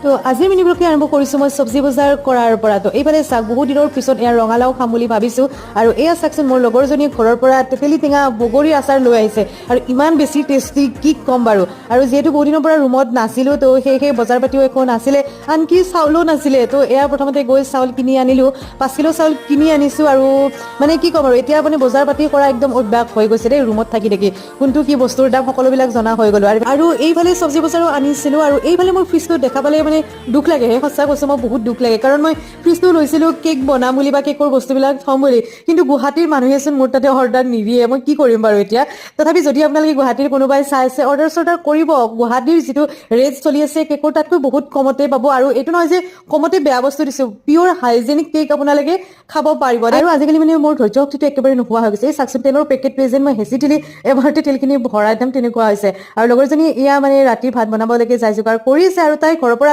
তো আজি মিনিব্লগটো আৰম্ভ কৰিছো মই চব্জি বজাৰ কৰাৰ পৰা। তো এইফালে চাওক বহুত দিনৰ পিছত এয়া ৰঙালাও খাম বুলি ভাবিছো আৰু এয়া চাওকচোন মোৰ লগৰজনীয়ে ঘৰৰ পৰা তেতেলী টেঙা বগৰী আচাৰ লৈ আহিছে আৰু ইমান বেছি টেষ্টি কি ক'ম বাৰু। আৰু যিহেতু বহুত দিনৰ পৰা ৰুমত নাছিলো তো সেই বজাৰ পাতিও একো নাছিলে, আনকি চাউলো নাছিলে। তো এয়া প্ৰথমতে গৈ চাউল কিনি আনিলো, 5 কিলো চাউল কিনি আনিছো আৰু মানে কি ক'ম আৰু এতিয়া মানে বজাৰ পাতি কৰা একদম অভ্যাস হৈ গৈছে দেই ৰুমত থাকি থাকি। কোনটো কি বস্তুৰ দাম সকলোবিলাক জনা হৈ গ'লো আৰু এইফালে চব্জি বজাৰো আনিছিলো আৰু এইফালে মোৰ ফ্ৰিজটো দেখা পালে মানে দুখ লাগে। সঁচা কৈছো মই বহুত দুখ লাগে, কাৰণ মই ফ্ৰিজটো লৈছিলো কেক বনাম বুলি বা কেকৰ বস্তুবিলাক থম বুলি, কিন্তু গুৱাহাটীৰ মানুহেচোন মোৰ তাতে অৰ্ডাৰ নিদিয়ে। মই কি কৰিম বাৰু এতিয়া। তথাপি যদি আপোনালোকে গুৱাহাটীৰ কোনোবাই চাই আছে অৰ্ডাৰ কৰিব। গুৱাহাটীৰ যিটো ৰেট চলি আছে কেকৰ তাতকৈ বহুত কমতে পাব। আৰু এইটো নহয় যে কমতে বেয়া বস্তু দিছো, পিয়ৰ হাইজেনিক কেক আপোনালোকে খাব পাৰিব। আৰু আজিকালি মানে মোৰ ধৈৰ্য শক্তিটো একেবাৰে নোহোৱা হৈ গৈছে। এই চাকচোন তেলৰ পেকেটটোৱে যেন মই হেঁচি তুলি এবাৰতে তেলখিনি ভৰাই দিম তেনেকুৱা হৈছে। আৰু লগৰজনী এয়া মানে ৰাতি ভাত বনাবলৈকে যাই যোগাৰ কৰিছে আৰু তাই ঘৰৰ পৰা